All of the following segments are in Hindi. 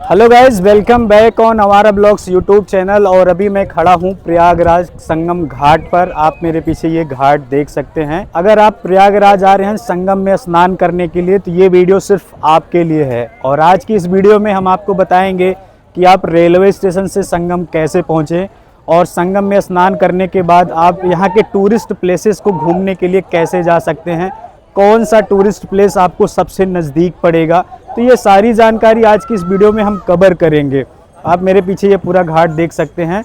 Hello guys, welcome back on हमारा ब्लॉग्स यूट्यूब चैनल। और अभी मैं खड़ा हूँ प्रयागराज संगम घाट पर। आप मेरे पीछे ये घाट देख सकते हैं। अगर आप प्रयागराज आ रहे हैं संगम में स्नान करने के लिए तो ये वीडियो सिर्फ आपके लिए है। और आज की इस वीडियो में हम आपको बताएंगे कि आप रेलवे स्टेशन से संगम कैसे पहुँचें और संगम में स्नान करने के बाद आप यहाँ के टूरिस्ट प्लेसेस को घूमने के लिए कैसे जा सकते हैं, कौन सा टूरिस्ट प्लेस आपको सबसे नज़दीक पड़ेगा। तो ये सारी जानकारी आज की इस वीडियो में हम कवर करेंगे। आप मेरे पीछे ये पूरा घाट देख सकते हैं।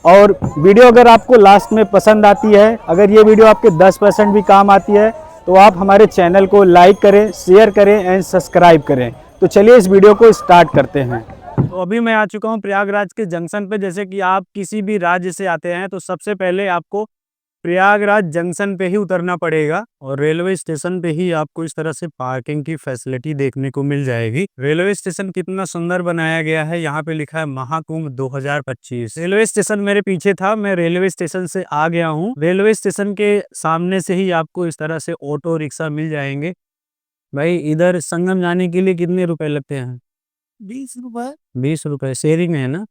और वीडियो अगर आपको लास्ट में पसंद आती है, अगर ये वीडियो आपके 10% भी काम आती है तो आप हमारे चैनल को लाइक करें, शेयर करें एंड सब्सक्राइब करें। तो चलिए इस वीडियो को स्टार्ट करते हैं। तो अभी मैं आ चुका हूँ प्रयागराज के जंक्शन पे। जैसे कि आप किसी भी राज्य से आते हैं तो सबसे पहले आपको प्रयागराज जंक्शन पे ही उतरना पड़ेगा और रेलवे स्टेशन पे ही आपको इस तरह से पार्किंग की फैसिलिटी देखने को मिल जाएगी। रेलवे स्टेशन कितना सुंदर बनाया गया है। यहाँ पे लिखा है महाकुंभ 2025। रेलवे स्टेशन मेरे पीछे था, मैं रेलवे स्टेशन से आ गया हूँ। रेलवे स्टेशन के सामने से ही आपको इस तरह से ऑटो रिक्शा मिल जाएंगे। भाई, इधर संगम जाने के लिए कितने रुपए लगते हैं? 20 रुपए। 20 रुपए शेयरिंग है ना?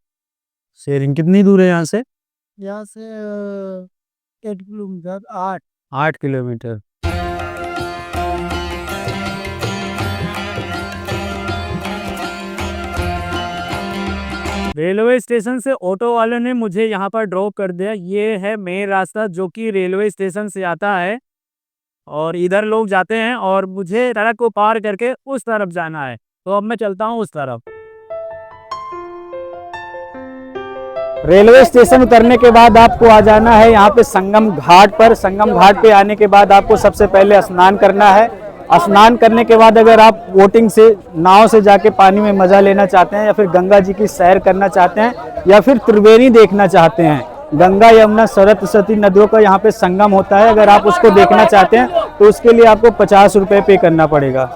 शेयरिंग कितनी दूर है यहाँ से? यहाँ से 8 किलोमीटर, 8। 8 किलोमीटर। रेलवे स्टेशन से ऑटो वाले ने मुझे यहाँ पर ड्रॉप कर दिया। ये है मेन रास्ता जो कि रेलवे स्टेशन से आता है और इधर लोग जाते हैं और मुझे सड़क को पार करके उस तरफ जाना है। तो अब मैं चलता हूँ उस तरफ। रेलवे स्टेशन उतरने के बाद आपको आ जाना है यहाँ पे संगम घाट पर। संगम घाट पे आने के बाद आपको सबसे पहले स्नान करना है। स्नान करने के बाद अगर आप बोटिंग से, नाव से जाके पानी में मजा लेना चाहते हैं या फिर गंगा जी की सैर करना चाहते हैं या फिर त्रिवेणी देखना चाहते हैं, गंगा यमुना सरस्वती नदियों का यहाँ पे संगम होता है, अगर आप उसको देखना चाहते हैं तो उसके लिए आपको 50 रुपये पे करना पड़ेगा।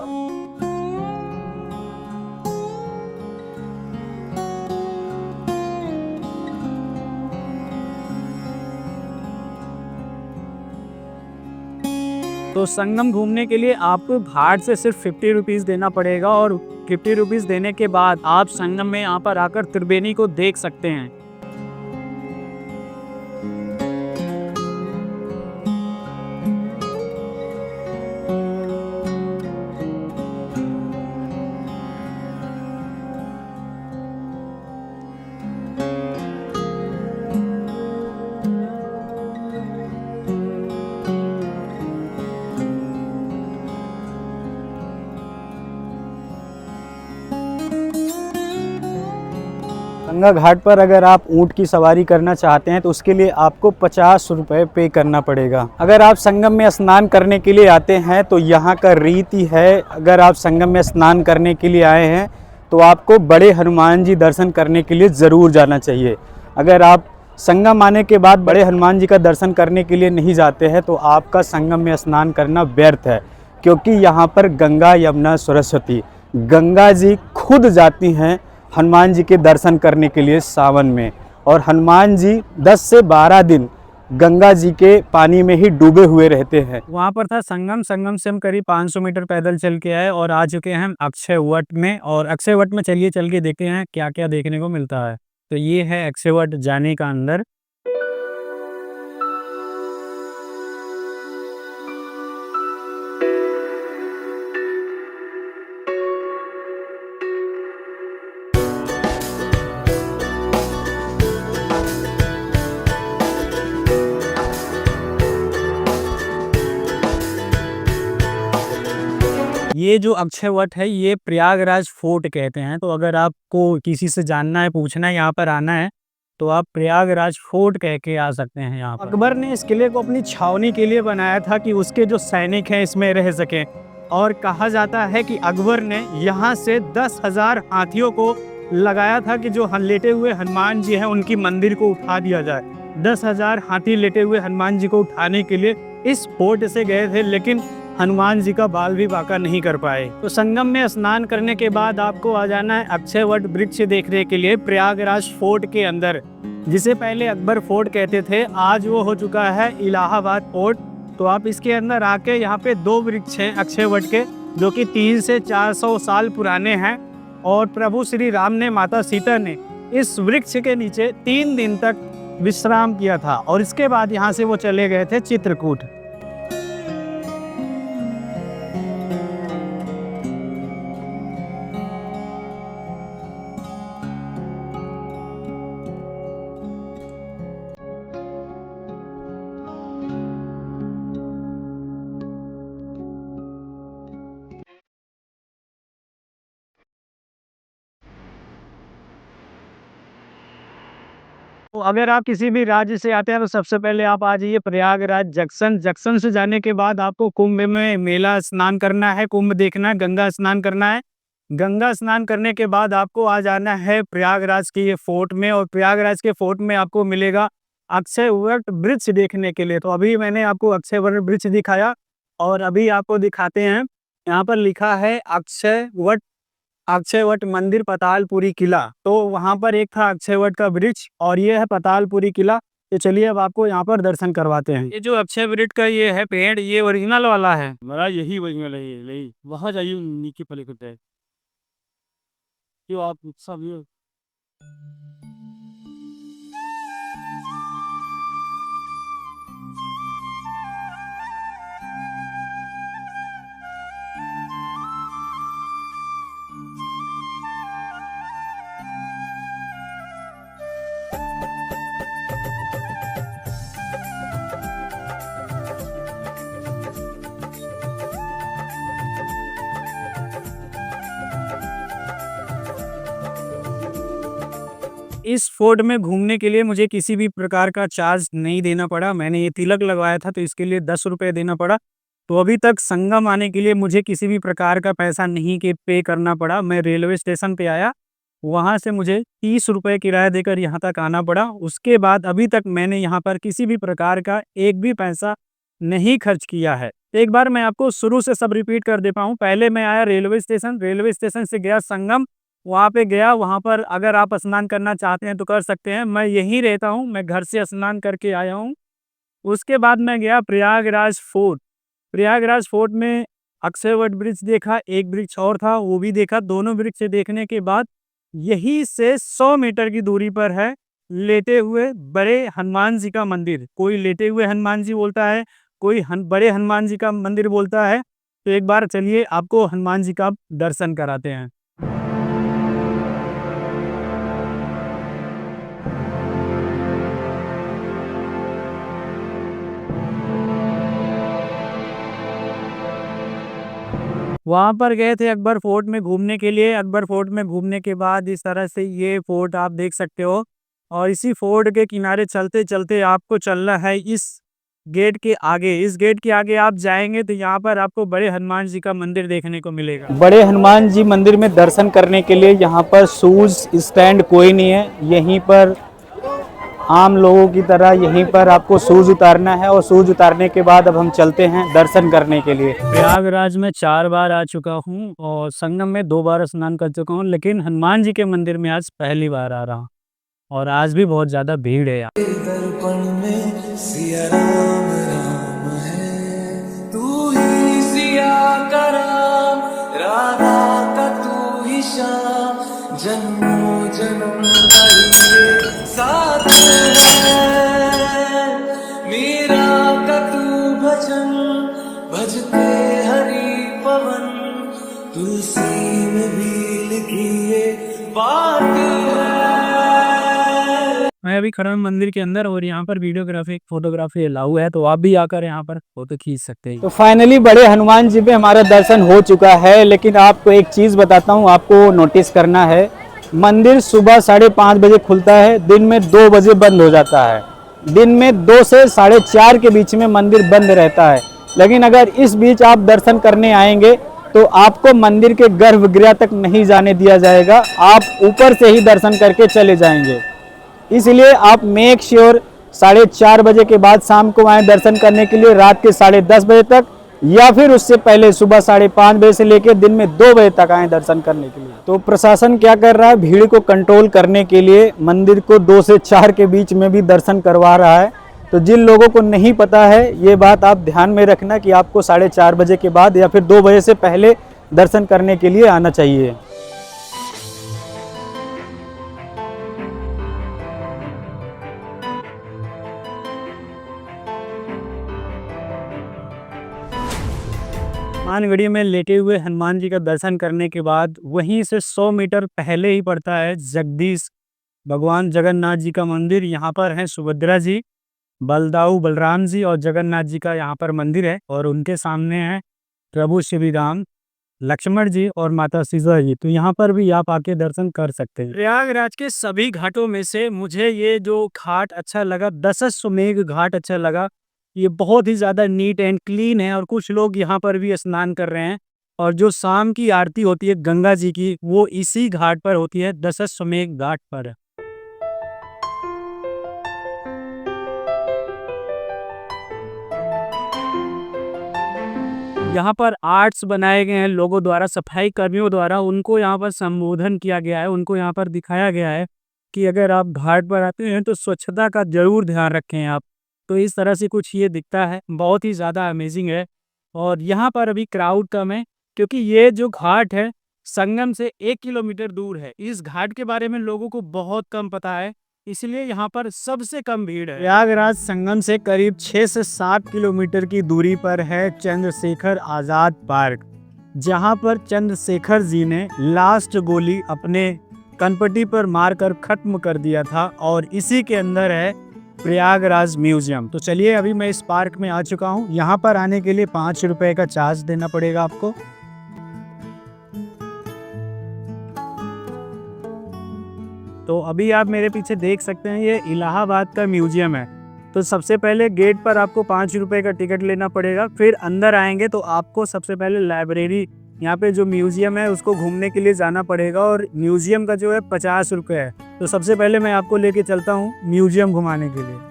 तो संगम घूमने के लिए आपको घाट से सिर्फ 50 रुपीज़ देना पड़ेगा और 50 रुपीज़ देने के बाद आप संगम में यहाँ पर आकर त्रिवेणी को देख सकते हैं। गंगा घाट पर अगर आप ऊँट की सवारी करना चाहते हैं तो उसके लिए आपको 50 रुपये पे करना पड़ेगा। अगर आप संगम में स्नान करने के लिए आते हैं तो यहाँ का रीति है, अगर आप संगम में स्नान करने के लिए आए हैं तो आपको बड़े हनुमान जी दर्शन करने के लिए ज़रूर जाना चाहिए। अगर आप संगम आने के बाद बड़े हनुमान जी का दर्शन करने के लिए नहीं जाते हैं तो आपका संगम में स्नान करना व्यर्थ है, क्योंकि यहाँ पर गंगा यमुना सरस्वती, गंगा जी खुद जाती हैं हनुमान जी के दर्शन करने के लिए सावन में। और हनुमान जी 10 से 12 दिन गंगा जी के पानी में ही डूबे हुए रहते हैं। वहाँ पर था संगम। संगम से हम करीब 500 मीटर पैदल चल के आए और आ चुके हैं हम अक्षय वट में। और अक्षय वट में चलिए चल के देखते हैं क्या क्या देखने को मिलता है। तो ये है अक्षय वट जाने का अंदर। ये जो अक्षय वट है ये प्रयागराज फोर्ट कहते हैं। तो अगर आपको किसी से जानना है, पूछना है, यहाँ पर आना है तो आप प्रयागराज फोर्ट कह के आ सकते हैं। यहाँ पर अकबर ने इस किले को अपनी छावनी के लिए बनाया था कि उसके जो सैनिक हैं इसमें रह सकें। और कहा जाता है कि अकबर ने यहाँ से 10,000 हाथियों को लगाया था कि जो लेटे हुए हनुमान जी हैं उनकी मंदिर को उठा दिया जाए। 10,000 हाथी लेटे हुए हनुमान जी को उठाने के लिए इस फोर्ट से गए थे, लेकिन हनुमान जी का बाल भी बांका नहीं कर पाए। तो संगम में स्नान करने के बाद आपको आ जाना है अक्षय वट वृक्ष देखने के लिए प्रयागराज फोर्ट के अंदर, जिसे पहले अकबर फोर्ट कहते थे, आज वो हो चुका है इलाहाबाद फोर्ट। तो आप इसके अंदर आके यहाँ पे 2 वृक्ष हैं अक्षय वट के, जो कि 300 से 400 साल पुराने हैं और प्रभु श्री राम ने, माता सीता ने इस वृक्ष के नीचे 3 दिन तक विश्राम किया था और इसके बाद यहाँ से वो चले गए थे चित्रकूट। तो अगर आप किसी भी राज्य से आते हैं तो सबसे पहले आप आ जाइए प्रयागराज जंक्शन। जंक्शन से जाने के बाद आपको कुंभ में मेला स्नान करना है, कुंभ देखना है, गंगा स्नान करना है। गंगा स्नान करने के बाद आपको आ जाना है प्रयागराज के ये फोर्ट में, और प्रयागराज के फोर्ट में आपको मिलेगा अक्षय वट वृक्ष देखने के लिए। तो अभी मैंने आपको अक्षय वट वृक्ष दिखाया और अभी आपको दिखाते हैं, यहाँ पर लिखा है अक्षय वट मंदिर पतालपुरी किला। तो वहां पर एक था अक्षय वट का वृक्ष और ये है पतालपुरी किला। तो चलिए अब आपको यहाँ पर दर्शन करवाते हैं। ये जो अक्षय वट का ये है पेड़, ये ओरिजिनल वाला है। मेरा यही ओरिजिनल है, यही वहाँ जाइए नीचे पले करता है क्यों आप सब ये इस फोर्ट में घूमने के लिए मुझे किसी भी प्रकार का चार्ज नहीं देना पड़ा। मैंने ये तिलक लगवाया था तो इसके लिए 10 रुपये देना पड़ा। तो अभी तक संगम आने के लिए मुझे किसी भी प्रकार का पैसा नहीं के पे करना पड़ा। मैं रेलवे स्टेशन पे आया, वहाँ से मुझे 30 रुपये किराया देकर यहाँ तक आना पड़ा। उसके बाद अभी तक मैंने यहाँ पर किसी भी प्रकार का एक भी पैसा नहीं खर्च किया है। एक बार मैं आपको शुरू से सब रिपीट कर देता हूँ। पहले मैं आया रेलवे स्टेशन से गया संगम, वहाँ पे गया। वहाँ पर अगर आप स्नान करना चाहते हैं तो कर सकते हैं, मैं यहीं रहता हूँ, मैं घर से स्नान करके आया हूँ। उसके बाद मैं गया प्रयागराज फोर्ट। प्रयागराज फोर्ट में अक्षय वट वृक्ष देखा, एक वृक्ष और था वो भी देखा। दोनों वृक्ष देखने के बाद यहीं से 100 मीटर की दूरी पर है लेटे हुए बड़े हनुमान जी का मंदिर। कोई लेटे हुए हनुमान जी बोलता है, कोई बड़े हनुमान जी का मंदिर बोलता है। तो एक बार चलिए आपको हनुमान जी का दर्शन कराते हैं। वहाँ पर गए थे अकबर फोर्ट में घूमने के लिए। अकबर फोर्ट में घूमने के बाद इस तरह से ये फोर्ट आप देख सकते हो, और इसी फोर्ट के किनारे चलते चलते आपको चलना है इस गेट के आगे। इस गेट के आगे आप जाएंगे तो यहाँ पर आपको बड़े हनुमान जी का मंदिर देखने को मिलेगा। बड़े हनुमान जी मंदिर में दर्शन करने के लिए यहाँ पर शूज स्टैंड कोई नहीं है। यहीं पर आम लोगों की तरह यहीं पर आपको शूज उतारना है, और शूज उतारने के बाद अब हम चलते हैं दर्शन करने के लिए। प्रयागराज में 4 बार आ चुका हूँ और संगम में 2 बार स्नान कर चुका हूँ, लेकिन हनुमान जी के मंदिर में आज पहली बार आ रहा हूँ और आज भी बहुत ज़्यादा भीड़ है यहाँ। दर्पण में सिया राम राम है, तू ही सिया का राम, राधा का तू ही श्याम, जन्मों जन्म का ये साथ है, मीरा का तू भजन भजते हरि पवन, तुलसी में भी लिखी ये बात है। मैं अभी खड़ा हूँ मंदिर के अंदर और यहाँ पर वीडियोग्राफी फोटोग्राफी अलाउ है, तो आप भी आकर यहाँ पर फोटो खींच सकते हैं। तो फाइनली बड़े हनुमान जी पे हमारा दर्शन हो चुका है, लेकिन आपको एक चीज़ बताता हूँ, आपको नोटिस करना है। मंदिर सुबह 5:30 बजे खुलता है, दिन में 2 बजे बंद हो जाता है। दिन में 2 से 4:30 के बीच में मंदिर बंद रहता है। लेकिन अगर इस बीच आप दर्शन करने आएंगे तो आपको मंदिर के गर्भगृह तक नहीं जाने दिया जाएगा, आप ऊपर से ही दर्शन करके चले जाएंगे। इसलिए आप मेक श्योर 4:30 बजे के बाद शाम को आए दर्शन करने के लिए, रात के 10:30 बजे तक, या फिर उससे पहले सुबह 5:30 बजे से लेकर दिन में 2 बजे तक आए दर्शन करने के लिए। तो प्रशासन क्या कर रहा है, भीड़ को कंट्रोल करने के लिए मंदिर को 2 से 4 के बीच में भी दर्शन करवा रहा है। तो जिन लोगों को नहीं पता है ये बात आप ध्यान में रखना कि आपको 4:30 बजे के बाद या फिर 2 बजे से पहले दर्शन करने के लिए आना चाहिए। हनुमानगढ़ी में लेटे हुए हनुमान जी का दर्शन करने के बाद वहीं से 100 मीटर पहले ही पड़ता है जगदीश भगवान जगन्नाथ जी का मंदिर। यहाँ पर है सुभद्रा जी, बलदाऊ बलराम जी और जगन्नाथ जी का यहाँ पर मंदिर है, और उनके सामने है प्रभु श्री राम, लक्ष्मण जी और माता सीता जी। तो यहाँ पर भी आप आके दर्शन कर सकते हैं। प्रयागराज के सभी घाटों में से मुझे ये जो घाट अच्छा लगा, दशाश्वमेध घाट अच्छा लगा। ये बहुत ही ज़्यादा नीट एंड क्लीन है और कुछ लोग यहाँ पर भी स्नान कर रहे हैं। और जो शाम की आरती होती है गंगा जी की, वो इसी घाट पर होती है, दशाश्वमेध घाट पर। यहाँ पर आर्ट्स बनाए गए हैं लोगों द्वारा, सफाई कर्मियों द्वारा। उनको यहाँ पर संबोधन किया गया है, उनको यहाँ पर दिखाया गया है कि अगर आप घाट पर आते हैं तो स्वच्छता का जरूर ध्यान रखें आप। तो इस तरह से कुछ ये दिखता है, बहुत ही ज़्यादा अमेजिंग है। और यहाँ पर अभी क्राउड कम है क्योंकि ये जो घाट है संगम से 1 किलोमीटर दूर है। इस घाट के बारे में लोगों को बहुत कम पता है, इसलिए यहाँ पर सबसे कम भीड़ है। प्रयागराज संगम से करीब 6 से 7 किलोमीटर की दूरी पर है चंद्रशेखर आजाद पार्क, जहाँ पर चंद्रशेखर जी ने लास्ट गोली अपने कनपटी पर मारकर खत्म कर दिया था, और इसी के अंदर है प्रयागराज म्यूजियम। तो चलिए, अभी मैं इस पार्क में आ चुका हूँ। यहाँ पर आने के लिए 5 रुपए का चार्ज देना पड़ेगा आपको। तो अभी आप मेरे पीछे देख सकते हैं, ये इलाहाबाद का म्यूजियम है। तो सबसे पहले गेट पर आपको 5 रुपए का टिकट लेना पड़ेगा। फिर अंदर आएंगे तो आपको सबसे पहले लाइब्रेरी, यहाँ पे जो म्यूजियम है उसको घूमने के लिए जाना पड़ेगा, और म्यूजियम का जो है 50 रुपये है। तो सबसे पहले मैं आपको लेके चलता हूँ म्यूजियम घुमाने के लिए।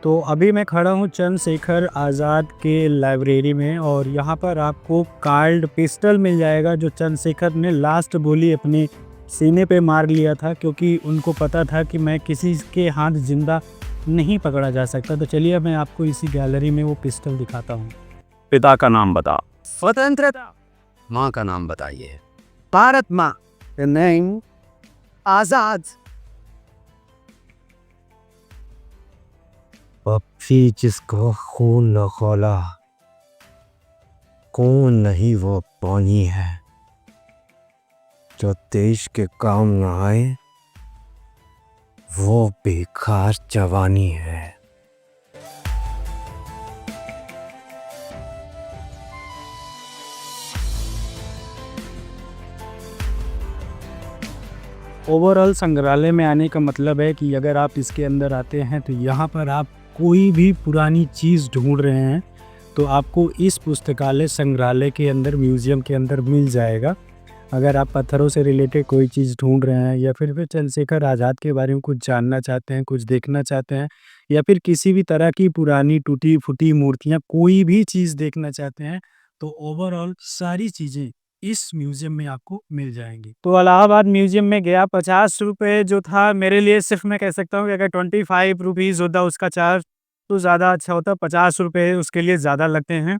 तो अभी मैं खड़ा हूँ चंद्रशेखर आज़ाद के लाइब्रेरी में, और यहाँ पर आपको कार्ड पिस्टल मिल जाएगा जो चंद्रशेखर ने लास्ट गोली अपने सीने पे मार लिया था, क्योंकि उनको पता था कि मैं किसी के हाथ जिंदा नहीं पकड़ा जा सकता। तो चलिए मैं आपको इसी गैलरी में वो पिस्टल दिखाता हूँ। पिता का नाम बता। स्वतंत्रता। माँ का नाम बताइए। भारत माँ। नेम आजाद। पक्षी जिसका खून न खौला, कौन नहीं वो पानी है, जो देश के काम न आए वो बेकार जवानी है। ओवरऑल संग्रहालय में आने का मतलब है कि अगर आप इसके अंदर आते हैं तो यहाँ पर आप कोई भी पुरानी चीज़ ढूंढ रहे हैं तो आपको इस पुस्तकालय संग्रहालय के अंदर, म्यूज़ियम के अंदर मिल जाएगा। अगर आप पत्थरों से रिलेटेड कोई चीज़ ढूंढ रहे हैं, या फिर चंद्रशेखर आज़ाद के बारे में कुछ जानना चाहते हैं, कुछ देखना चाहते हैं, या फिर किसी भी तरह की पुरानी टूटी फूटी मूर्तियाँ, कोई भी चीज़ देखना चाहते हैं, तो ओवरऑल सारी चीज़ें इस म्यूजियम में आपको मिल जाएंगी। तो इलाहाबाद म्यूजियम में गया, 50 रुपये जो था मेरे लिए, सिर्फ मैं कह सकता हूँ कि अगर 25 रुपीज़ होता उसका चार्ज तो ज़्यादा अच्छा होता। 50 रुपये उसके लिए ज़्यादा लगते हैं,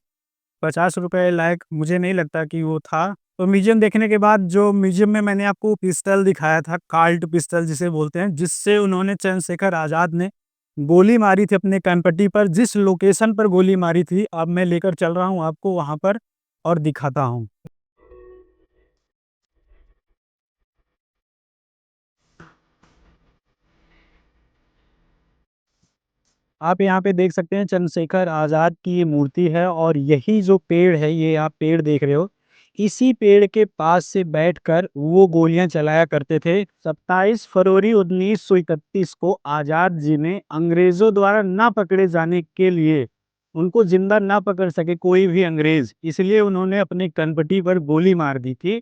50 रुपये लायक मुझे नहीं लगता कि वो था। तो म्यूजियम देखने के बाद, जो म्यूजियम में मैंने आपको पिस्टल दिखाया था, कार्ड पिस्टल जिसे बोलते हैं, जिससे उन्होंने चंद्रशेखर आज़ाद ने गोली मारी थी अपने कनपट्टी पर, जिस लोकेशन पर गोली मारी थी, अब मैं लेकर चल रहा हूँ आपको वहाँ पर और दिखाता हूँ। आप यहाँ पे देख सकते हैं चंद्रशेखर आज़ाद की ये मूर्ति है, और यही जो पेड़ है, ये आप पेड़ देख रहे हो, इसी पेड़ के पास से बैठकर वो गोलियां चलाया करते थे। 27 फरवरी 1931 को आज़ाद जी ने अंग्रेजों द्वारा ना पकड़े जाने के लिए, उनको जिंदा ना पकड़ सके कोई भी अंग्रेज, इसलिए उन्होंने अपने कनपटी पर गोली मार दी थी।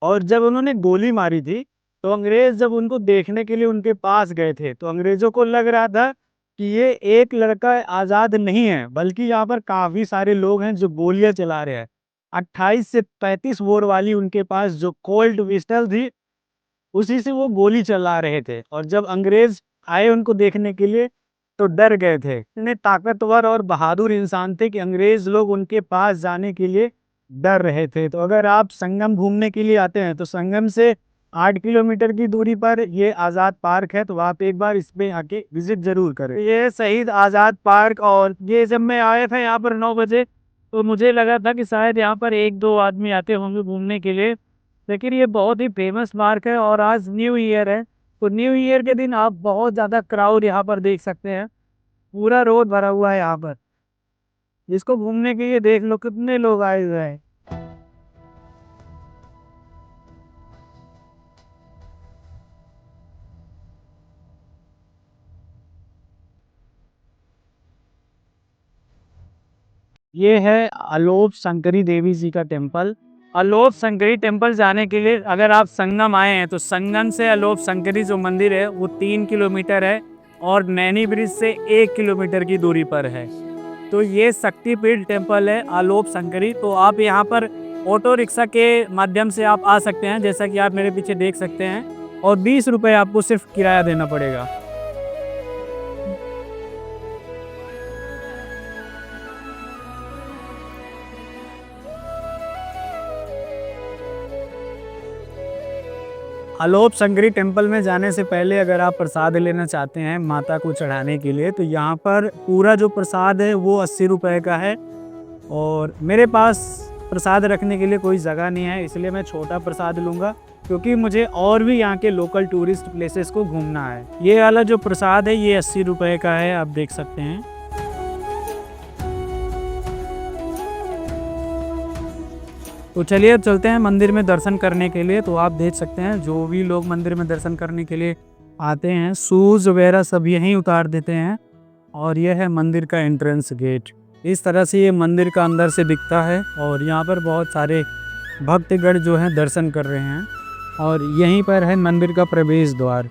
और जब उन्होंने गोली मारी थी तो अंग्रेज जब उनको देखने के लिए उनके पास गए थे, तो अंग्रेजों को लग रहा था कि ये एक लड़का आज़ाद नहीं है, बल्कि यहाँ पर काफ़ी सारे लोग हैं जो गोलियां चला रहे हैं। 28 से 35 बोर वाली उनके पास जो कोल्ट पिस्टल थी, उसी से वो गोली चला रहे थे। और जब अंग्रेज आए उनको देखने के लिए, तो डर गए थे। इतने ताकतवर और बहादुर इंसान थे कि अंग्रेज लोग उनके पास जाने के लिए डर रहे थे। तो अगर आप संगम घूमने के लिए आते हैं तो संगम से 8 किलोमीटर की दूरी पर ये आज़ाद पार्क है, तो आप एक बार इसमें आके विजिट जरूर करें। ये शहीद आज़ाद पार्क, और ये जब मैं आया था यहाँ पर 9 बजे तो मुझे लगा था कि शायद यहाँ पर 1-2 आदमी आते होंगे घूमने के लिए, लेकिन ये बहुत ही फेमस पार्क है। और आज न्यू ईयर है, तो न्यू ईयर के दिन आप बहुत ज़्यादा क्राउड यहाँ पर देख सकते हैं। पूरा रोड भरा हुआ है यहाँ पर, जिसको घूमने के लिए देख लो कितने लोग आए हुए हैं। ये है अलोप शंकरी देवी जी का टेम्पल। अलोप शंकरी टेम्पल जाने के लिए अगर आप संगम आए हैं तो संगम से अलोप शंकरी जो मंदिर है वो 3 किलोमीटर है और नैनी ब्रिज से 1 किलोमीटर की दूरी पर है। तो ये शक्तिपीठ टेम्पल है अलोप शंकरी। तो आप यहाँ पर ऑटो रिक्शा के माध्यम से आप आ सकते हैं, जैसा कि आप मेरे पीछे देख सकते हैं, और 20 रुपये आपको सिर्फ किराया देना पड़ेगा। अलोप शंकरी टेम्पल में जाने से पहले अगर आप प्रसाद लेना चाहते हैं माता को चढ़ाने के लिए, तो यहाँ पर पूरा जो प्रसाद है वो 80 रुपये का है। और मेरे पास प्रसाद रखने के लिए कोई जगह नहीं है, इसलिए मैं छोटा प्रसाद लूँगा, क्योंकि मुझे और भी यहाँ के लोकल टूरिस्ट प्लेसेस को घूमना है। ये वाला जो प्रसाद है ये 80 रुपये का है, आप देख सकते हैं। तो चलिए अब चलते हैं मंदिर में दर्शन करने के लिए। तो आप देख सकते हैं जो भी लोग मंदिर में दर्शन करने के लिए आते हैं शूज़ वगैरह सब यहीं उतार देते हैं। और यह है मंदिर का एंट्रेंस गेट। इस तरह से ये मंदिर का अंदर से दिखता है और यहाँ पर बहुत सारे भक्तगण जो हैं दर्शन कर रहे हैं। और यहीं पर है मंदिर का प्रवेश द्वार।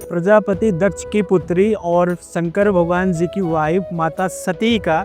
प्रजापति दक्ष की पुत्री और शंकर भगवान जी की वाइफ माता सती का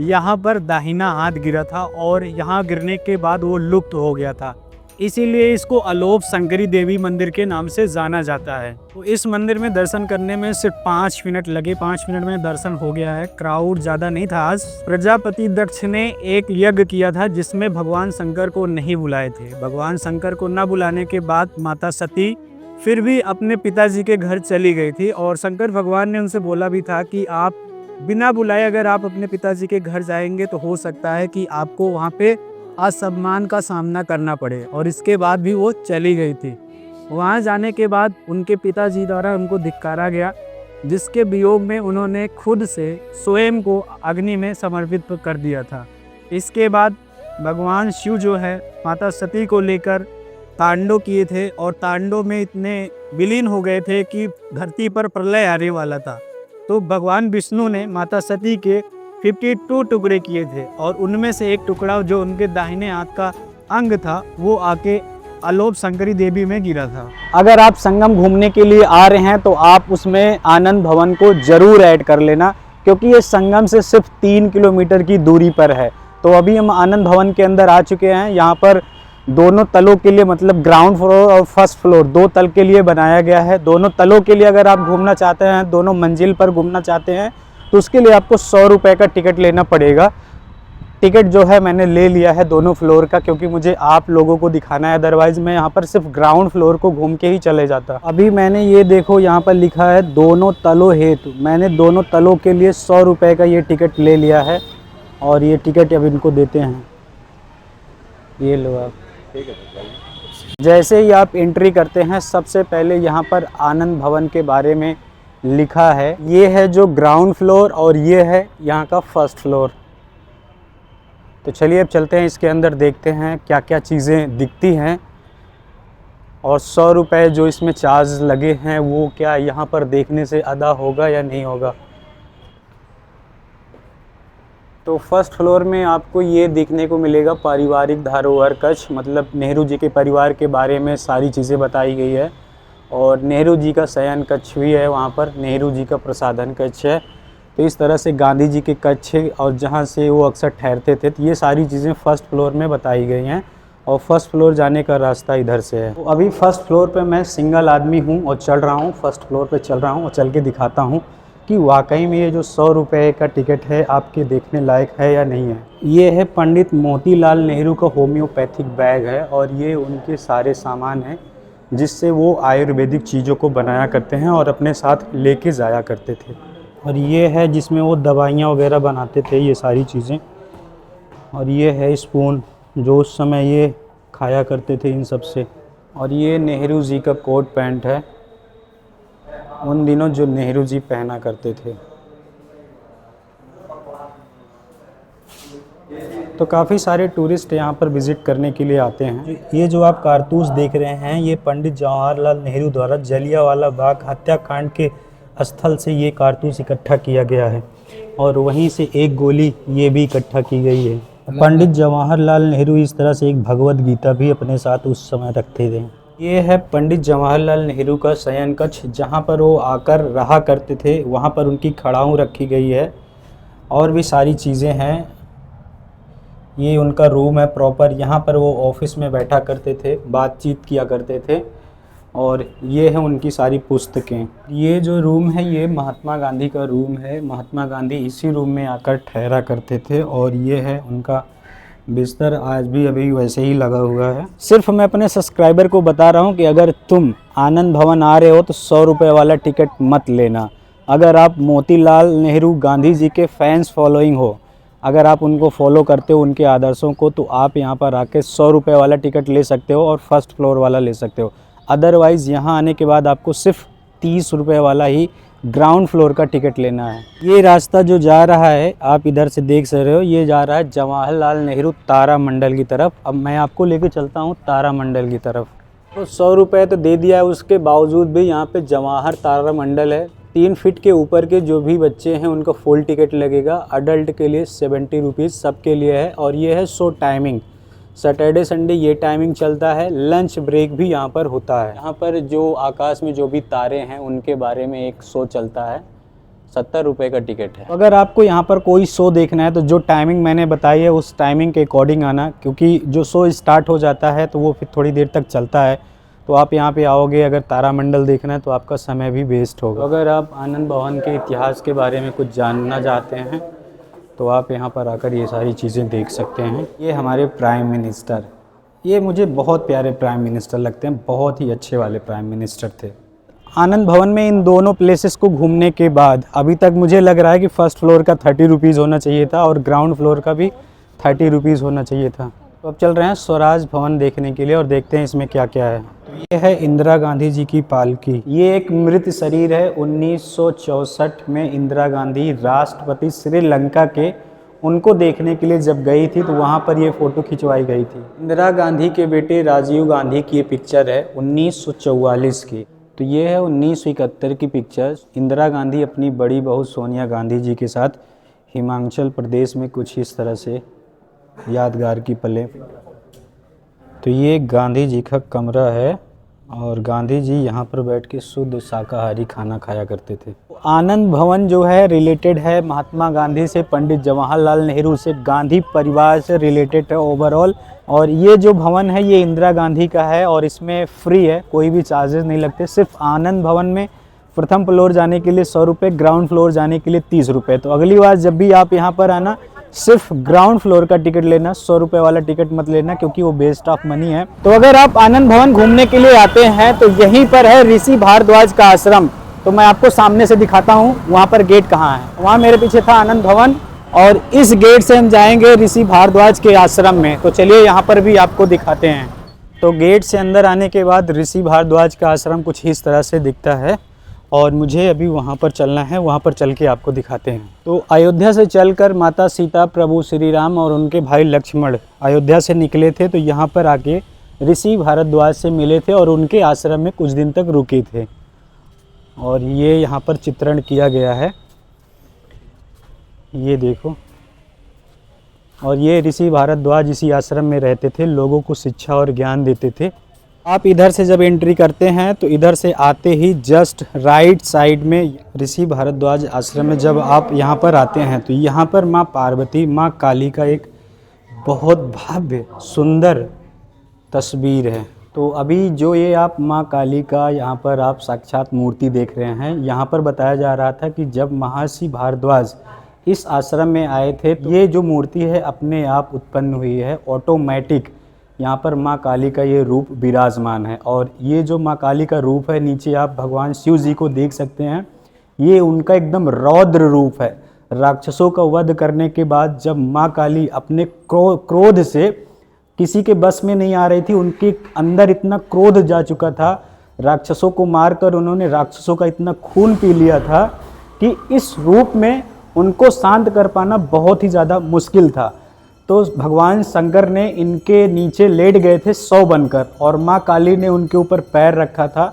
यहाँ पर दाहिना हाथ गिरा था और यहाँ गिरने के बाद वो लुप्त हो गया था, इसीलिए इसको अलोप शंकरी देवी मंदिर के नाम से जाना जाता है। तो इस मंदिर में दर्शन करने में सिर्फ 5 मिनट लगे, 5 मिनट में दर्शन हो गया है। क्राउड ज़्यादा नहीं था आज। प्रजापति दक्ष ने एक यज्ञ किया था जिसमें भगवान शंकर को नहीं बुलाए थे। भगवान शंकर को न बुलाने के बाद माता सती फिर भी अपने पिताजी के घर चली गई थी और शंकर भगवान ने उनसे बोला भी था कि आप बिना बुलाए अगर आप अपने पिताजी के घर जाएंगे तो हो सकता है कि आपको वहाँ पे असम्मान का सामना करना पड़े। और इसके बाद भी वो चली गई थी। वहाँ जाने के बाद उनके पिताजी द्वारा उनको धिक्कारा गया, जिसके वियोग में उन्होंने खुद से स्वयं को अग्नि में समर्पित कर दिया था। इसके बाद भगवान शिव जो है माता सती को लेकर तांडव किए थे और तांडव में इतने विलीन हो गए थे कि धरती पर प्रलय आने वाला था। तो भगवान विष्णु ने माता सती के 52 टुकड़े किए थे और उनमें से एक टुकड़ा जो उनके दाहिने हाथ का अंग था वो आके अलोप शंकरी देवी में गिरा था। अगर आप संगम घूमने के लिए आ रहे हैं तो आप उसमें आनंद भवन को जरूर ऐड कर लेना, क्योंकि ये संगम से सिर्फ 3 किलोमीटर की दूरी पर है। तो अभी हम आनंद भवन के अंदर आ चुके हैं। यहाँ पर दोनों तलों के लिए मतलब ग्राउंड फ्लोर और फर्स्ट फ्लोर 2 तल के लिए बनाया गया है। दोनों तलों के लिए अगर आप घूमना चाहते हैं, दोनों मंजिल पर घूमना चाहते हैं, तो उसके लिए आपको 100 रुपये का टिकट लेना पड़ेगा। टिकट जो है मैंने ले लिया है दोनों फ्लोर का, क्योंकि मुझे आप लोगों को दिखाना है, अदरवाइज़ मैं यहाँ पर सिर्फ ग्राउंड फ्लोर को घूम के ही चले जाता। अभी मैंने ये देखो यहाँ पर लिखा है दोनों तलों हेतु, मैंने दोनों तलों के लिए 100 रुपये का ये टिकट ले लिया है और ये टिकट अब इनको देते हैं। ये लो आप। जैसे ही आप एंट्री करते हैं सबसे पहले यहाँ पर आनंद भवन के बारे में लिखा है। ये है जो ग्राउंड फ्लोर और ये है यहाँ का फर्स्ट फ्लोर। तो चलिए अब चलते हैं इसके अंदर, देखते हैं क्या क्या चीज़ें दिखती हैं और 100 रुपये जो इसमें चार्ज लगे हैं वो क्या यहाँ पर देखने से अदा होगा या नहीं होगा। तो फर्स्ट फ्लोर में आपको ये देखने को मिलेगा पारिवारिक धरोहर कक्ष, मतलब नेहरू जी के परिवार के बारे में सारी चीज़ें बताई गई है। और नेहरू जी का शयन कक्ष भी है वहाँ पर, नेहरू जी का प्रसाधन कक्ष है। तो इस तरह से गांधी जी के कक्ष और जहाँ से वो अक्सर ठहरते थे, तो ये सारी चीज़ें फर्स्ट फ्लोर में बताई गई हैं और फर्स्ट फ्लोर जाने का रास्ता इधर से है। तो अभी फर्स्ट फ्लोर पे मैं सिंगल आदमी हूँ और चल रहा हूँ, फर्स्ट फ्लोर पे चल रहा हूँ और चल के दिखाता हूँ कि वाकई में ये जो 100 रुपये का टिकट है आपके देखने लायक है या नहीं है। ये है पंडित मोतीलाल नेहरू का होम्योपैथिक बैग है और ये उनके सारे सामान हैं जिससे वो आयुर्वेदिक चीज़ों को बनाया करते हैं और अपने साथ लेके जाया करते थे। और ये है जिसमें वो दवाइयाँ वगैरह बनाते थे, ये सारी चीज़ें। और ये है स्पून जो उस समय ये खाया करते थे इन सब से। और ये नेहरू जी का कोट पैंट है, उन दिनों जो नेहरू जी पहना करते थे। तो काफ़ी सारे टूरिस्ट यहाँ पर विज़िट करने के लिए आते हैं। ये जो आप कारतूस देख रहे हैं ये पंडित जवाहरलाल नेहरू द्वारा जलियांवाला बाग हत्याकांड के स्थल से ये कारतूस इकट्ठा किया गया है और वहीं से एक गोली ये भी इकट्ठा की गई है। पंडित जवाहरलाल नेहरू इस तरह से एक भगवत गीता भी अपने साथ उस समय रखते थे। ये है पंडित जवाहरलाल नेहरू का शयन कक्ष, जहाँ पर वो आकर रहा करते थे। वहाँ पर उनकी खड़ाऊँ रखी गई है और भी सारी चीज़ें हैं। ये उनका रूम है प्रॉपर, यहाँ पर वो ऑफिस में बैठा करते थे, बातचीत किया करते थे। और ये है उनकी सारी पुस्तकें। ये जो रूम है ये महात्मा गांधी का रूम है, महात्मा गांधी इसी रूम में आकर ठहरा करते थे। और ये है उनका बिस्तर, आज भी अभी वैसे ही लगा हुआ है। सिर्फ मैं अपने सब्सक्राइबर को बता रहा हूँ कि अगर तुम आनंद भवन आ रहे हो तो 100 रुपये वाला टिकट मत लेना। अगर आप मोतीलाल नेहरू गांधी जी के फैंस फॉलोइंग हो, अगर आप उनको फॉलो करते हो उनके आदर्शों को, तो आप यहाँ पर आके 100 रुपये वाला टिकट ले सकते हो और फर्स्ट फ्लोर वाला ले सकते हो। अदरवाइज़ यहाँ आने के बाद आपको सिर्फ 30 रुपये वाला ही ग्राउंड फ्लोर का टिकट लेना है। ये रास्ता जो जा रहा है आप इधर से देख सकते हो, ये जा रहा है जवाहरलाल नेहरू तारामंडल की तरफ। अब मैं आपको लेके चलता हूँ तारामंडल की तरफ। तो 100 रुपये तो दे दिया है, उसके बावजूद भी यहाँ पे जवाहर तारामंडल है। 3 फीट के ऊपर के जो भी बच्चे हैं उनका फुल टिकट लगेगा। अडल्ट के लिए 70 रुपीज़ सबके लिए है। और ये है शो टाइमिंग, सैटरडे संडे ये टाइमिंग चलता है। लंच ब्रेक भी यहाँ पर होता है। यहाँ पर जो आकाश में जो भी तारे हैं उनके बारे में एक शो चलता है। 70 रुपये का टिकट है। अगर आपको यहाँ पर कोई शो देखना है तो जो टाइमिंग मैंने बताई है उस टाइमिंग के अकॉर्डिंग आना, क्योंकि जो शो स्टार्ट हो जाता है तो वो फिर थोड़ी देर तक चलता है। तो आप यहाँ पे आओगे, अगर तारामंडल देखना है तो आपका समय भी वेस्ट होगा। अगर आप आनंद भवन के इतिहास के बारे में कुछ जानना चाहते हैं तो आप यहाँ पर आकर ये सारी चीज़ें देख सकते हैं। ये हमारे प्राइम मिनिस्टर, ये मुझे बहुत प्यारे प्राइम मिनिस्टर लगते हैं, बहुत ही अच्छे वाले प्राइम मिनिस्टर थे। आनंद भवन में इन दोनों प्लेसेस को घूमने के बाद अभी तक मुझे लग रहा है कि फर्स्ट फ्लोर का 30 रुपीज़ होना चाहिए था और ग्राउंड फ्लोर का भी 30 रुपीज़ होना चाहिए था। तो अब चल रहे हैं स्वराज भवन देखने के लिए और देखते हैं इसमें क्या क्या है। तो ये है इंदिरा गांधी जी की पालकी। ये एक मृत शरीर है। 1964 में इंदिरा गांधी राष्ट्रपति श्रीलंका के उनको देखने के लिए जब गई थी तो वहाँ पर ये फ़ोटो खिंचवाई गई थी। इंदिरा गांधी के बेटे राजीव गांधी की ये पिक्चर है 1944 की। तो ये है 1971 की पिक्चर। इंदिरा गांधी अपनी बड़ी बहू सोनिया गांधी जी के साथ हिमाचल प्रदेश में कुछ इस तरह से यादगार की पलें। तो ये गांधी जी का कमरा है और गांधी जी यहाँ पर बैठ के शुद्ध शाकाहारी खाना खाया करते थे। आनंद भवन जो है रिलेटेड है महात्मा गांधी से, पंडित जवाहरलाल नेहरू से, गांधी परिवार से रिलेटेड है ओवरऑल। और ये जो भवन है ये इंदिरा गांधी का है और इसमें फ्री है, कोई भी चार्जेस नहीं लगते। सिर्फ आनंद भवन में प्रथम फ्लोर जाने के लिए 100 रुपये, ग्राउंड फ्लोर जाने के लिए 30 रुपये। तो अगली बार जब भी आप यहाँ पर आना सिर्फ ग्राउंड फ्लोर का टिकट लेना, 100 रुपये वाला टिकट मत लेना क्योंकि वो वेस्ट ऑफ मनी है। तो अगर आप आनंद भवन घूमने के लिए आते हैं तो यहीं पर है ऋषि भारद्वाज का आश्रम। तो मैं आपको सामने से दिखाता हूँ वहाँ पर गेट कहाँ है। वहाँ मेरे पीछे था आनंद भवन और इस गेट से हम जाएंगे ऋषि भारद्वाज के आश्रम में। तो चलिए यहाँ पर भी आपको दिखाते हैं। तो गेट से अंदर आने के बाद ऋषि भारद्वाज का आश्रम कुछ इस तरह से दिखता है और मुझे अभी वहाँ पर चलना है, वहाँ पर चल के आपको दिखाते हैं। तो अयोध्या से चलकर माता सीता, प्रभु श्री राम और उनके भाई लक्ष्मण अयोध्या से निकले थे। तो यहाँ पर आके ऋषि भारद्वाज से मिले थे और उनके आश्रम में कुछ दिन तक रुके थे। और ये यहाँ पर चित्रण किया गया है, ये देखो। और ये ऋषि भारद्वाज इसी आश्रम में रहते थे, लोगों को शिक्षा और ज्ञान देते थे। आप इधर से जब एंट्री करते हैं तो इधर से आते ही जस्ट राइट साइड में ऋषि भारद्वाज आश्रम में जब आप यहाँ पर आते हैं तो यहाँ पर माँ पार्वती माँ काली का एक बहुत भव्य सुंदर तस्वीर है। तो अभी जो ये आप माँ काली का यहाँ पर आप साक्षात मूर्ति देख रहे हैं, यहाँ पर बताया जा रहा था कि जब महर्षि भारद्वाज इस आश्रम में आए थे तो ये जो मूर्ति है अपने आप उत्पन्न हुई है, ऑटोमेटिक यहाँ पर माँ काली का ये रूप विराजमान है। और ये जो माँ काली का रूप है, नीचे आप भगवान शिव जी को देख सकते हैं, ये उनका एकदम रौद्र रूप है। राक्षसों का वध करने के बाद जब माँ काली अपने क्रोध से किसी के बस में नहीं आ रही थी, उनके अंदर इतना क्रोध जा चुका था, राक्षसों को मारकर उन्होंने राक्षसों का इतना खून पी लिया था कि इस रूप में उनको शांत कर पाना बहुत ही ज़्यादा मुश्किल था। तो भगवान शंकर ने इनके नीचे लेट गए थे 100 बनकर, और माँ काली ने उनके ऊपर पैर रखा था,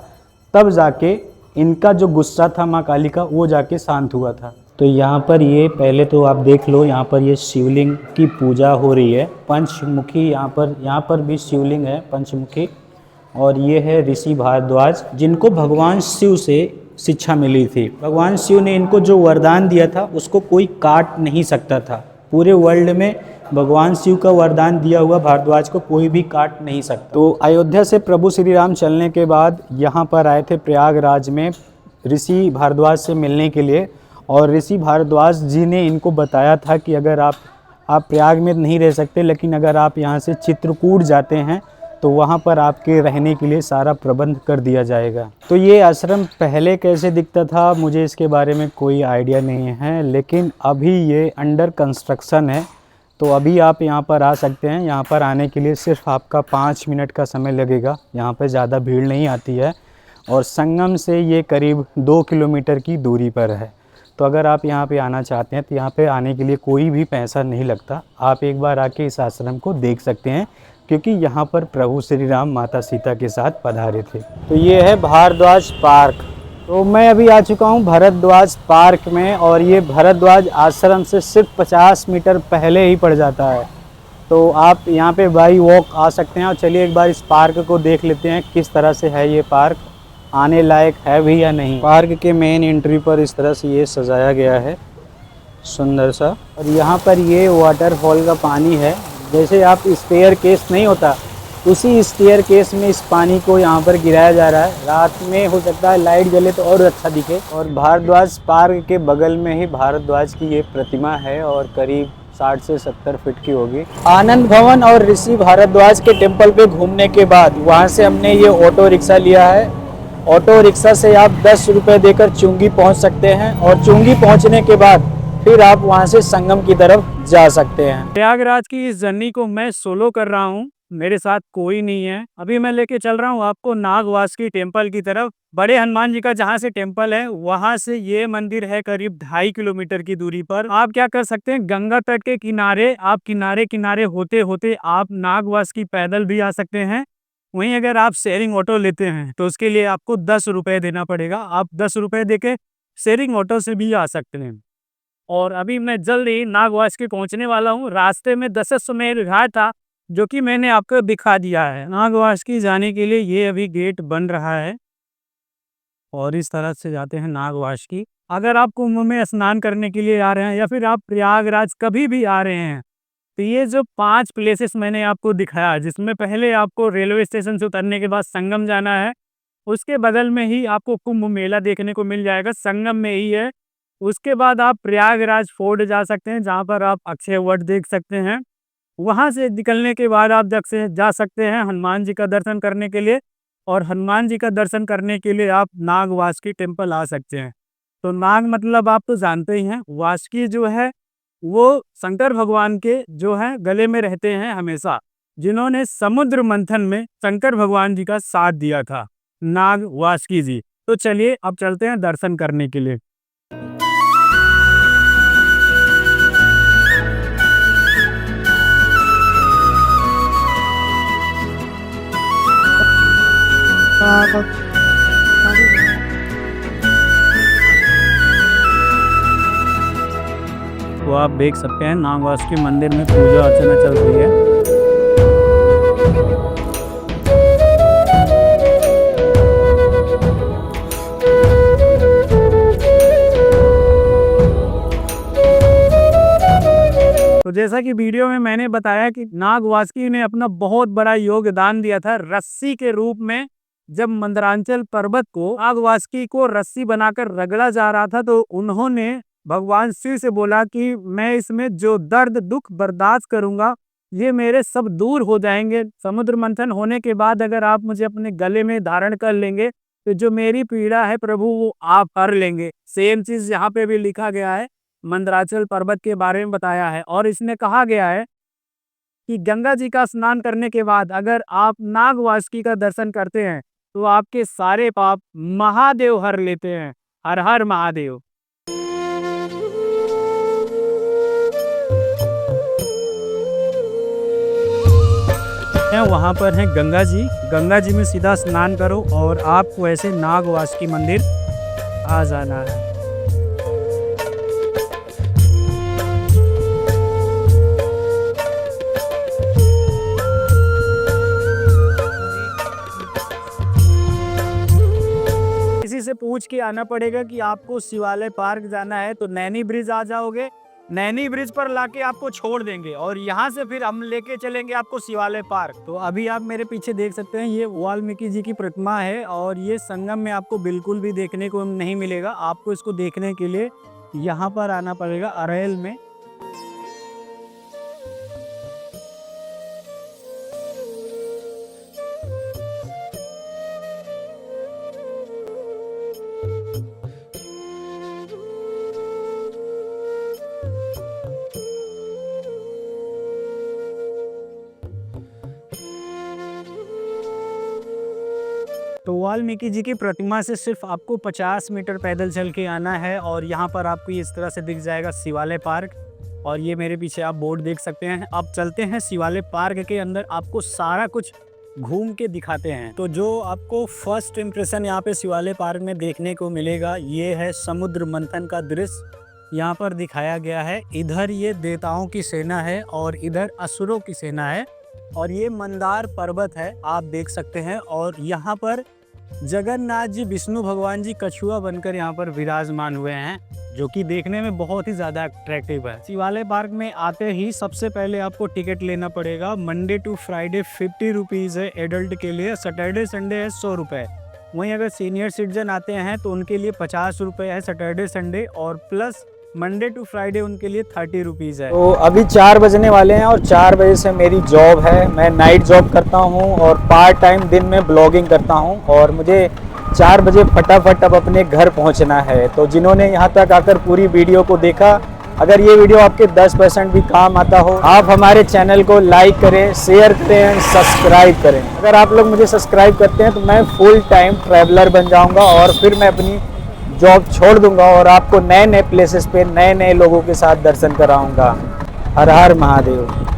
तब जाके इनका जो गुस्सा था माँ काली का वो जाके शांत हुआ था। तो यहाँ पर ये पहले तो आप देख लो, यहाँ पर ये शिवलिंग की पूजा हो रही है, पंचमुखी। यहाँ पर भी शिवलिंग है पंचमुखी। और ये है ऋषि भारद्वाज, जिनको भगवान शिव से शिक्षा मिली थी। भगवान शिव ने इनको जो वरदान दिया था उसको कोई काट नहीं सकता था। पूरे वर्ल्ड में भगवान शिव का वरदान दिया हुआ भारद्वाज को कोई भी काट नहीं सकता। तो अयोध्या से प्रभु श्री राम चलने के बाद यहाँ पर आए थे प्रयागराज में ऋषि भारद्वाज से मिलने के लिए। और ऋषि भारद्वाज जी ने इनको बताया था कि अगर आप प्रयाग में नहीं रह सकते, लेकिन अगर आप यहाँ से चित्रकूट जाते हैं तो वहाँ पर आपके रहने के लिए सारा प्रबंध कर दिया जाएगा। तो ये आश्रम पहले कैसे दिखता था मुझे इसके बारे में कोई आइडिया नहीं है, लेकिन अभी ये अंडर कंस्ट्रक्शन है। तो अभी आप यहाँ पर आ सकते हैं। यहाँ पर आने के लिए सिर्फ आपका 5 मिनट का समय लगेगा। यहाँ पर ज़्यादा भीड़ नहीं आती है और संगम से ये करीब 2 किलोमीटर की दूरी पर है। तो अगर आप यहाँ पे आना चाहते हैं तो यहाँ पे आने के लिए कोई भी पैसा नहीं लगता। आप एक बार आके इस आश्रम को देख सकते हैं, क्योंकि यहाँ पर प्रभु श्री राम माता सीता के साथ पधारे थे। तो ये है भारद्वाज पार्क। तो मैं अभी आ चुका हूँ भारद्वाज पार्क में, और ये भारद्वाज आश्रम से सिर्फ 50 मीटर पहले ही पड़ जाता है। तो आप यहाँ पे बाई वॉक आ सकते हैं। और चलिए एक बार इस पार्क को देख लेते हैं किस तरह से है ये पार्क, आने लायक है भी या नहीं। पार्क के मेन एंट्री पर इस तरह से ये सजाया गया है सुंदर सा। और यहाँ पर ये वाटरफॉल का पानी है। जैसे आप स्टेयर केस नहीं होता, उसी स्टेयर केस में इस पानी को यहाँ पर गिराया जा रहा है। रात में हो सकता है लाइट जले तो और अच्छा दिखे। और भारद्वाज पार्क के बगल में ही भारद्वाज की ये प्रतिमा है, और करीब 60 से 70 फीट की होगी। आनंद भवन और ऋषि भारद्वाज के टेम्पल पे घूमने के बाद वहाँ से हमने ये ऑटो रिक्शा लिया है। ऑटो रिक्शा से आप 10 रुपये देकर चुंगी पहुँच सकते हैं, और चुंगी पहुँचने के बाद फिर आप वहाँ से संगम की तरफ जा सकते हैं। प्रयागराज की इस जर्नी को मैं सोलो कर रहा हूँ, मेरे साथ कोई नहीं है। अभी मैं लेके चल रहा हूँ आपको नागवासुकी टेम्पल की तरफ। बड़े हनुमान जी का जहाँ से टेम्पल है वहाँ से ये मंदिर है करीब 2.5 किलोमीटर की दूरी पर। आप क्या कर सकते हैं, गंगा तट के किनारे आप किनारे होते होते आप नागवासुकी पैदल भी आ सकते हैं। वहीं अगर आप शेयरिंग ऑटो लेते हैं तो उसके लिए आपको 10 रुपये देना पड़ेगा। आप 10 रुपये देके शेयरिंग ऑटो से भी आ सकते हैं। और अभी मैं जल्द ही नागवासुकी पहुंचने वाला हूं। रास्ते में दशाश्वमेध घाट था जो कि मैंने आपको दिखा दिया है। नागवासुकी जाने के लिए ये अभी गेट बन रहा है, और इस तरह से जाते हैं नागवासुकी। अगर आप कुंभ में स्नान करने के लिए आ रहे हैं या फिर आप प्रयागराज कभी भी आ रहे हैं, तो ये जो 5 प्लेसेस मैंने आपको दिखाया, जिसमें पहले आपको रेलवे स्टेशन से उतरने के बाद संगम जाना है, उसके बगल में ही आपको कुंभ मेला देखने को मिल जाएगा, संगम में ही है। उसके बाद आप प्रयागराज फोर्ट जा सकते हैं, जहाँ पर आप अक्षय वट देख सकते हैं। वहाँ से निकलने के बाद आप जा सकते हैं हनुमान जी का दर्शन करने के लिए, और हनुमान जी का दर्शन करने के लिए आप नागवासुकी टेम्पल आ सकते हैं। तो नाग मतलब आप तो जानते ही हैं, वासुकी जो है वो शंकर भगवान के जो है गले में रहते हैं हमेशा, जिन्होंने समुद्र मंथन में शंकर भगवान जी का साथ दिया था, नाग वासुकी जी। तो चलिए अब चलते हैं दर्शन करने के लिए। तो आप देख सकते हैं नागवासुकी मंदिर में पूजा अर्चना चल रही है। तो जैसा कि वीडियो में मैंने बताया कि नाग वासुकी ने अपना बहुत बड़ा योगदान दिया था रस्सी के रूप में। जब मंदरांचल पर्वत को नाग वासुकी को रस्सी बनाकर रगड़ा जा रहा था तो उन्होंने भगवान शिव से बोला कि मैं इसमें जो दर्द दुख बर्दाश्त करूंगा ये मेरे सब दूर हो जाएंगे। समुद्र मंथन होने के बाद अगर आप मुझे अपने गले में धारण कर लेंगे तो जो मेरी पीड़ा है प्रभु वो आप हर लेंगे। सेम चीज यहाँ पे भी लिखा गया है, मंदराचल पर्वत के बारे में बताया है। और इसमें कहा गया है कि गंगा जी का स्नान करने के बाद अगर आप नाग वासुकी का दर्शन करते हैं तो आपके सारे पाप महादेव हर लेते हैं। हर हर महादेव। वहाँ पर है गंगा जी में सीधा स्नान करो और आपको ऐसे नाग वासुकी मंदिर आ जाना है। किसी से पूछ के आना पड़ेगा कि आपको शिवालय पार्क जाना है तो नैनी ब्रिज आ जाओगे, नैनी ब्रिज पर लाके आपको छोड़ देंगे और यहाँ से फिर हम लेके चलेंगे आपको शिवालय पार्क। तो अभी आप मेरे पीछे देख सकते हैं ये वाल्मीकि जी की प्रतिमा है और ये संगम में आपको बिल्कुल भी देखने को नहीं मिलेगा। आपको इसको देखने के लिए यहाँ पर आना पड़ेगा अरेल में। तो वाल्मीकि जी की प्रतिमा से सिर्फ आपको 50 मीटर पैदल चल के आना है और यहाँ पर आपको इस तरह से दिख जाएगा शिवालय पार्क। और ये मेरे पीछे आप बोर्ड देख सकते हैं। अब चलते हैं शिवालय पार्क के अंदर, आपको सारा कुछ घूम के दिखाते हैं। तो जो आपको फर्स्ट इम्प्रेशन यहाँ पे शिवालय पार्क में देखने को मिलेगा ये है समुद्र मंथन का दृश्य यहाँ पर दिखाया गया है। इधर ये देवताओं की सेना है और इधर असुरों की सेना है और ये मंदार पर्वत है आप देख सकते हैं। और यहाँ पर जगन्नाथ जी विष्णु भगवान जी कछुआ बनकर यहाँ पर विराजमान हुए हैं जो कि देखने में बहुत ही ज़्यादा अट्रैक्टिव है। शिवालय पार्क में आते ही सबसे पहले आपको टिकट लेना पड़ेगा। मंडे टू फ्राइडे 50 रुपीज़ है एडल्ट के लिए, सैटरडे संडे है 100 रुपये। वहीं अगर सीनियर सिटीजन आते हैं तो उनके लिए 50 रुपये है सैटरडे संडे और प्लस मंडे टू फ्राइडे उनके लिए 30 रुपीज़ है। तो अभी 4 बजने वाले हैं और 4 बजे से मेरी जॉब है। मैं नाइट जॉब करता हूं और पार्ट टाइम दिन में ब्लॉगिंग करता हूं और मुझे 4 बजे फटाफट अब अपने घर पहुंचना है। तो जिन्होंने यहां तक आकर पूरी वीडियो को देखा, अगर ये वीडियो आपके 10% भी काम आता हो, आप हमारे चैनल को लाइक करें, शेयर करें, सब्सक्राइब करें। अगर आप लोग मुझे सब्सक्राइब करते हैं तो मैं फुल टाइम ट्रैवलर बन जाऊँगा और फिर मैं अपनी जॉब छोड़ दूंगा और आपको नए नए प्लेसेस पे नए नए लोगों के साथ दर्शन कराऊंगा। हर हर महादेव।